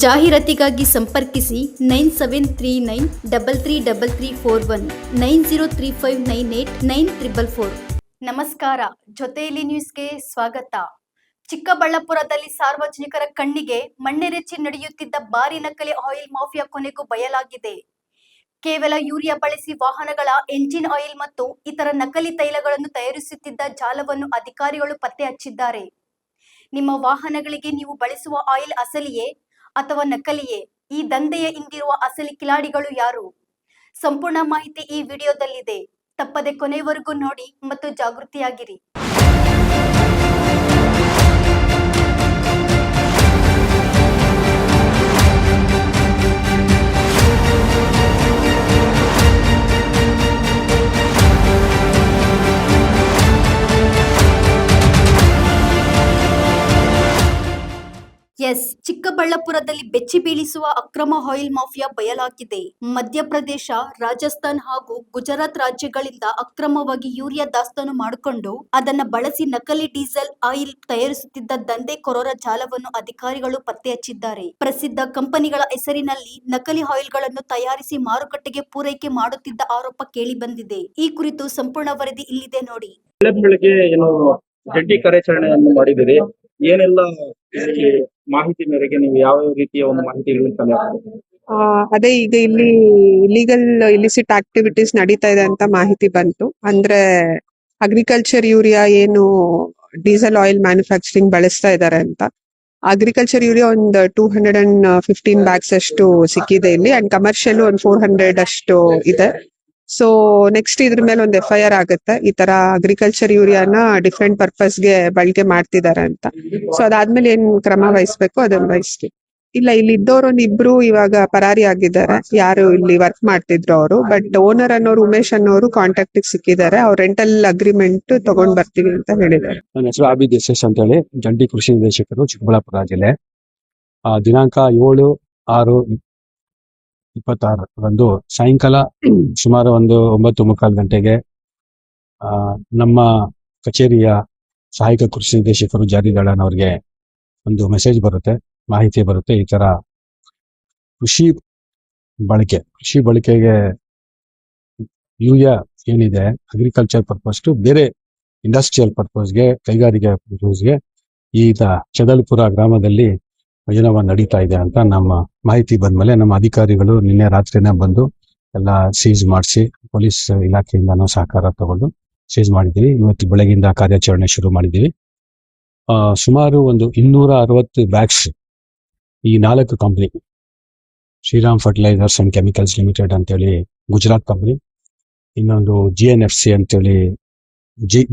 ಜಾಹೀರಾತಿಗಾಗಿ ಸಂಪರ್ಕಿಸಿ 9739333341 9035989444. ನಮಸ್ಕಾರ, ಜೊತೆಯಲ್ಲಿ ನ್ಯೂಸ್ಗೆ ಸ್ವಾಗತ. ಚಿಕ್ಕಬಳ್ಳಾಪುರದಲ್ಲಿ ಸಾರ್ವಜನಿಕರ ಕಣ್ಣಿಗೆ ಮಣ್ಣೆರಚಿ ನಡೆಯುತ್ತಿದ್ದ ಭಾರಿ ನಕಲಿ ಆಯಿಲ್ ಮಾಫಿಯಾ ಕೊನೆಗೂ ಬಯಲಾಗಿದೆ. ಕೇವಲ ಯೂರಿಯಾ ಬಳಸಿ ವಾಹನಗಳ ಎಂಜಿನ್ ಆಯಿಲ್ ಮತ್ತು ಇತರ ನಕಲಿ ತೈಲಗಳನ್ನು ತಯಾರಿಸುತ್ತಿದ್ದ ಜಾಲವನ್ನು ಅಧಿಕಾರಿಗಳು ಪತ್ತೆ ಹಚ್ಚಿದ್ದಾರೆ. ನಿಮ್ಮ ವಾಹನಗಳಿಗೆ ನೀವು ಬಳಸುವ ಆಯಿಲ್ ಅಸಲಿಯೇ ಅಥವಾ ನಕಲಿಯೇ? ಈ ದಂಧೆಯ ಹಿಂದಿರುವ ಅಸಲಿ ಕಿಲಾಡಿಗಳು ಯಾರು? ಸಂಪೂರ್ಣ ಮಾಹಿತಿ ಈ ವಿಡಿಯೋದಲ್ಲಿದೆ. ತಪ್ಪದೆ ಕೊನೆಯವರೆಗೂ ನೋಡಿ ಮತ್ತು ಜಾಗೃತಿಯಾಗಿರಿ. ಚಿಕ್ಕಬಳ್ಳಾಪುರದಲ್ಲಿ ಬೆಚ್ಚಿ ಬೀಳಿಸುವ ಅಕ್ರಮ ಆಯಿಲ್ ಮಾಫಿಯಾ ಬಯಲಾಗಿದೆ. ಮಧ್ಯಪ್ರದೇಶ, ರಾಜಸ್ಥಾನ್ ಹಾಗೂ ಗುಜರಾತ್ ರಾಜ್ಯಗಳಿಂದ ಅಕ್ರಮವಾಗಿ ಯೂರಿಯಾ ದಾಸ್ತಾನು ಮಾಡಿಕೊಂಡು ಅದನ್ನ ಬಳಸಿ ನಕಲಿ ಡೀಸೆಲ್ ಆಯಿಲ್ ತಯಾರಿಸುತ್ತಿದ್ದ ದಂಧೆ ಕೊರರ ಜಾಲವನ್ನು ಅಧಿಕಾರಿಗಳು ಪತ್ತೆ ಹಚ್ಚಿದ್ದಾರೆ. ಪ್ರಸಿದ್ಧ ಕಂಪನಿಗಳ ಹೆಸರಿನಲ್ಲಿ ನಕಲಿ ಆಯಿಲ್ಗಳನ್ನು ತಯಾರಿಸಿ ಮಾರುಕಟ್ಟೆಗೆ ಪೂರೈಕೆ ಮಾಡುತ್ತಿದ್ದ ಆರೋಪ ಕೇಳಿ ಬಂದಿದೆ. ಈ ಕುರಿತು ಸಂಪೂರ್ಣ ವರದಿ ಇಲ್ಲಿದೆ ನೋಡಿ. ಬೆಳಗ್ಗೆ ಏನು ಜಂಟಿ ಕಾರ್ಯಾಚರಣೆಯನ್ನು ಮಾಡಿದಿರಿ, ಏನೆಲ್ಲ ಮಾಹಿತಿ ಮೇರೆಗೆ ನೀವು ಯಾವ ರೀತಿಯ ಒಂದು ಮಾಹಿತಿಗಳು? ಅದೇ ಈಗ ಇಲ್ಲಿ ಇಲಿಸಿಟ್ ಆಕ್ಟಿವಿಟೀಸ್ ನಡೀತಾ ಇದೆ ಅಂತ ಮಾಹಿತಿ ಬಂತು. ಅಂದ್ರೆ ಅಗ್ರಿಕಲ್ಚರ್ ಯೂರಿಯಾ ಏನು ಡೀಸೆಲ್ ಆಯಿಲ್ ಮ್ಯಾನುಫ್ಯಾಕ್ಚರಿಂಗ್ ಬಳಸ್ತಾ ಇದ್ದಾರೆ ಅಂತ. ಅಗ್ರಿಕಲ್ಚರ್ ಯೂರಿಯಾ ಒಂದು 215 ಬ್ಯಾಗ್ಸ್ ಅಷ್ಟು ಸಿಕ್ಕಿದೆ ಇಲ್ಲಿ, ಅಂಡ್ ಕಮರ್ಷಿಯಲ್ ಒಂದು 400 ಅಷ್ಟು ಇದೆ. ಸೊ ನೆಕ್ಸ್ಟ್ ಇದ್ರ ಮೇಲೆ ಒಂದು FIR ಆಗುತ್ತೆ. ಈ ತರ ಅಗ್ರಿಕಲ್ಚರ್ ಯೂರಿಯಾನ ಡಿಫ್ರೆಂಟ್ ಪರ್ಪಸ್ಗೆ ಬಳಕೆ ಮಾಡ್ತಿದ್ದಾರೆ ಅಂತ. ಸೊ ಅದಾದ್ಮೇಲೆ ಏನ್ ಕ್ರಮ ವಹಿಸ್ಬೇಕು ಅದನ್ನ ವಹಿಸ್ತೀವಿ. ಇಲ್ಲ, ಇಲ್ಲಿ ಇದ್ದವ್ರು ಒಂದಿಬ್ರು ಇವಾಗ ಪರಾರಿ ಆಗಿದ್ದಾರೆ, ಯಾರು ಇಲ್ಲಿ ವರ್ಕ್ ಮಾಡ್ತಿದ್ರು ಅವರು. ಬಟ್ ಓನರ್ ಅನ್ನೋರು ಉಮೇಶ್ ಅನ್ನೋರು ಕಾಂಟ್ಯಾಕ್ಟ್ ಸಿಕ್ಕಿದ್ದಾರೆ. ಅವ್ರು ರೆಂಟಲ್ ಅಗ್ರಿಮೆಂಟ್ ತಗೊಂಡ್ ಬರ್ತೀವಿ ಅಂತ ಹೇಳಿದ್ದಾರೆ. ನನ್ನ ಹೆಸರು ಆಬಿದ್ ಎಸ್ ಅಂತ ಹೇಳಿ, ಜಂಟಿ ಕೃಷಿ ನಿರ್ದೇಶಕರು, ಚಿಕ್ಕಬಳ್ಳಾಪುರ ಜಿಲ್ಲೆ. ದಿನಾಂಕ 7/6/26 ಸಾಯಂಕಾಲ ಸುಮಾರು ಒಂದು 9:45 ಗಂಟೆಗೆ ನಮ್ಮ ಕಚೇರಿಯ ಸಹಾಯಕ ಕೃಷಿ ನಿರ್ದೇಶಕರು ಜಾರಿದಾಳನ್ ಅವರಿಗೆ ಒಂದು ಮೆಸೇಜ್ ಬರುತ್ತೆ, ಮಾಹಿತಿ ಬರುತ್ತೆ. ಈ ತರ ಕೃಷಿ ಬಳಕೆಗೆ ಯೂರಿಯಾ ಏನಿದೆ ಅಗ್ರಿಕಲ್ಚರ್ ಪರ್ಪಸ್ ಟು ಬೇರೆ ಇಂಡಸ್ಟ್ರಿಯಲ್ ಪರ್ಪಸ್ಗೆ, ಕೈಗಾರಿಕೆ ಪರ್ಪಸ್ಗೆ ಈಗ ಚದಲ್ಪುರ ಗ್ರಾಮದಲ್ಲಿ ಯೋಜನೆ ನಡೀತಾ ಇದೆ ಅಂತ ನಮ್ಮ ಮಾಹಿತಿ ಬಂದ್ಮೇಲೆ ನಮ್ಮ ಅಧಿಕಾರಿಗಳು ನಿನ್ನೆ ರಾತ್ರಿನೇ ಬಂದು ಎಲ್ಲ ಸೀಸ್ ಮಾಡಿಸಿ, ಪೊಲೀಸ್ ಇಲಾಖೆಯಿಂದನೂ ಸಹಕಾರ ತಗೊಂಡು ಸೀಸ್ ಮಾಡಿದ್ದೀವಿ. ಇವತ್ತು ಬೆಳಗಿಂದ ಕಾರ್ಯಾಚರಣೆ ಶುರು ಮಾಡಿದ್ದೀವಿ. ಸುಮಾರು ಒಂದು 260 ಬ್ಯಾಗ್ಸ್ ಈ 4 company, Shriram fertilisers and chemicals limited ಅಂತೇಳಿ ಗುಜರಾತ್ ಕಂಪನಿ, ಇನ್ನೊಂದು GNFC ಅಂತೇಳಿ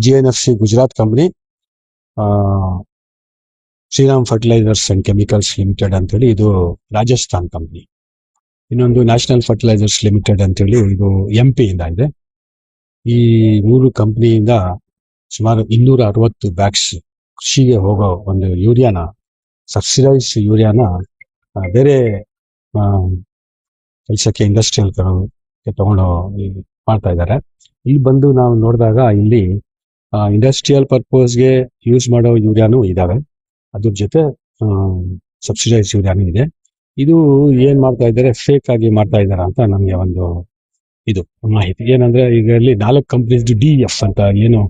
GNFC Gujarat company, Shriram fertilisers and chemicals limited ಅಂತೇಳಿ ಇದು ರಾಜಸ್ಥಾನ್ ಕಂಪನಿ, ಇನ್ನೊಂದು ನ್ಯಾಷನಲ್ ಫರ್ಟಿಲೈಸರ್ಸ್ ಲಿಮಿಟೆಡ್ ಅಂತೇಳಿ ಇದು MP ಇಂದ ಇದೆ. ಈ 3 ಕಂಪನಿಯಿಂದ ಸುಮಾರು 260 ಬ್ಯಾಗ್ಸ್ ಕೃಷಿಗೆ ಹೋಗೋ ಒಂದು ಯೂರಿಯಾನ, ಸಬ್ಸಿಡೈಸ್ ಯೂರಿಯಾನ ಬೇರೆ ಕೆಲಸಕ್ಕೆ ಇಂಡಸ್ಟ್ರಿಯಲ್ ತಗೊಂಡು ಮಾಡ್ತಾ ಇದ್ದಾರೆ. ಇಲ್ಲಿ ಬಂದು ನಾವು ನೋಡಿದಾಗ ಇಲ್ಲಿ ಇಂಡಸ್ಟ್ರಿಯಲ್ ಪರ್ಪಸ್ಗೆ ಯೂಸ್ ಮಾಡೋ ಯೂರಿಯಾನು ಇದಾವೆ, ಅದ್ರ ಜೊತೆ ಸಬ್ಸಿಡೈಸ್ ಯೂರಿಯಾನು ಇದೆ. ಇದು ಏನ್ ಮಾಡ್ತಾ ಇದ್ದಾರೆ, ಫೇಕ್ ಆಗಿ ಮಾಡ್ತಾ ಇದಾರೆ ಅಂತ ನಮ್ಗೆ ಒಂದು ಇದು ಮಾಹಿತಿ. ಏನಂದ್ರೆ ಈಗ ಇಲ್ಲಿ 4 ಕಂಪನೀಸ್ DEF ಅಂತ ಏನು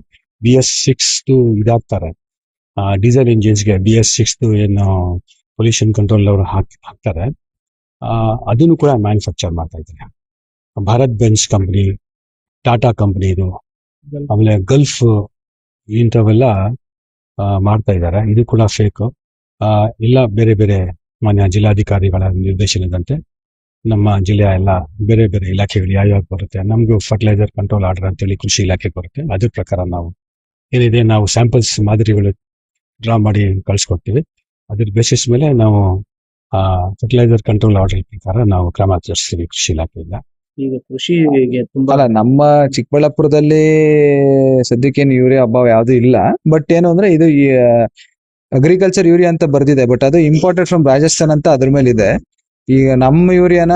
BS6 ಇದಾಗ್ತಾರೆ ಡೀಸೆಲ್ ಇಂಜಿನ್ಸ್ಗೆ, BS6 ಏನು ಪೊಲ್ಯೂಷನ್ ಕಂಟ್ರೋಲ್ ಅವರು ಹಾಕ್ತಾರೆ, ಅದನ್ನು ಕೂಡ ಮ್ಯಾನುಫ್ಯಾಕ್ಚರ್ ಮಾಡ್ತಾ ಇದ್ದಾರೆ. Bharat Benz company, Tata company ಇದು, ಆಮೇಲೆ ಗಲ್ಫ್, ಇಂಥವೆಲ್ಲ ಮಾಡ್ತಾ ಇದ್ದಾರೆ. ಇದು ಕೂಡ ಫೇಕ್. ಇಲ್ಲ ಬೇರೆ ಬೇರೆ ಮಾನ್ಯ ಜಿಲ್ಲಾಧಿಕಾರಿಗಳ ನಿರ್ದೇಶನದಂತೆ ನಮ್ಮ ಜಿಲ್ಲೆಯ ಎಲ್ಲ ಬೇರೆ ಬೇರೆ ಇಲಾಖೆಗಳು ಯಾವ್ಯಾವ ಬರುತ್ತೆ, ನಮಗೂ ಫರ್ಟಿಲೈಸರ್ ಕಂಟ್ರೋಲ್ ಆರ್ಡರ್ ಅಂತೇಳಿ ಕೃಷಿ ಇಲಾಖೆ ಬರುತ್ತೆ. ಅದ್ರ ಪ್ರಕಾರ ನಾವು ಏನಿದೆ ನಾವು ಸ್ಯಾಂಪಲ್ಸ್ ಮಾದರಿಗಳು ಡ್ರಾ ಮಾಡಿ ಕಳ್ಸಿಕೊಡ್ತೀವಿ. ಅದ್ರ ಬೇಸಿಸ್ ಮೇಲೆ ನಾವು ಫರ್ಟಿಲೈಸರ್ ಕಂಟ್ರೋಲ್ ಆರ್ಡರ್ ಪ್ರಕಾರ ನಾವು ಕ್ರಮ ಜರುಗಿಸ್ತೀವಿ ಕೃಷಿ ಇಲಾಖೆಯಿಂದ. ಈಗ ಕೃಷಿಗೆ ತುಂಬಾ ನಮ್ಮ ಚಿಕ್ಕಬಳ್ಳಾಪುರದಲ್ಲಿ ಸದ್ಯಕ್ಕೇನು ಯೂರಿಯಾ ಅಭಾವ ಯಾವ್ದು ಇಲ್ಲ. ಬಟ್ ಏನು ಅಂದ್ರೆ ಇದು ಅಗ್ರಿಕಲ್ಚರ್ ಯೂರಿಯಾ ಅಂತ ಬರ್ದಿದೆ, ಬಟ್ ಅದು ಇಂಪೋರ್ಟೆಡ್ ಫ್ರಮ್ ರಾಜಸ್ಥಾನ್ ಅಂತ ಅದ್ರ ಮೇಲೆ ಇದೆ. ಈಗ ನಮ್ಮ ಯೂರಿಯಾನ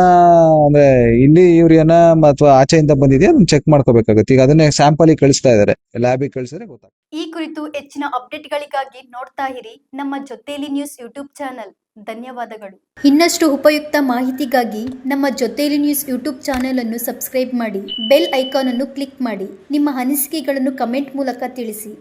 ಅಂದ್ರೆ ಇಲ್ಲಿ ಯೂರಿಯಾನ ಅಥವಾ ಆಚೆಯಿಂದ ಬಂದಿದೆಯಾ ಚೆಕ್ ಮಾಡ್ಕೋಬೇಕಾಗುತ್ತೆ. ಈಗ ಅದನ್ನೇ ಸ್ಯಾಂಪಲ್ ಕಳಿಸ್ತಾ ಇದಾರೆ, ಲ್ಯಾಬಿಗೆ ಕಳಿಸಿದ್ರೆ ಗೊತ್ತಾಗುತ್ತೆ. ಈ ಕುರಿತು ಹೆಚ್ಚಿನ ಅಪ್ಡೇಟ್ಗಳಿಗಾಗಿ ನೋಡ್ತಾ ಇರಿ ನಮ್ಮ ಜೊತೆಲಿ ನ್ಯೂಸ್ ಯೂಟ್ಯೂಬ್ ಚಾನಲ್. ಧನ್ಯವಾದಗಳು. ಇನ್ನಷ್ಟು ಉಪಯುಕ್ತ ಮಾಹಿತಿಗಾಗಿ ನಮ್ಮ ಜೊತೆಲಿ ನ್ಯೂಸ್ ಯೂಟ್ಯೂಬ್ ಚಾನೆಲ್ ಅನ್ನು ಸಬ್ಸ್ಕ್ರೈಬ್ ಮಾಡಿ, ಬೆಲ್ ಐಕಾನ್ ಅನ್ನು ಕ್ಲಿಕ್ ಮಾಡಿ. ನಿಮ್ಮ ಅನಿಸಿಕೆಗಳನ್ನು ಕಮೆಂಟ್ ಮೂಲಕ ತಿಳಿಸಿ.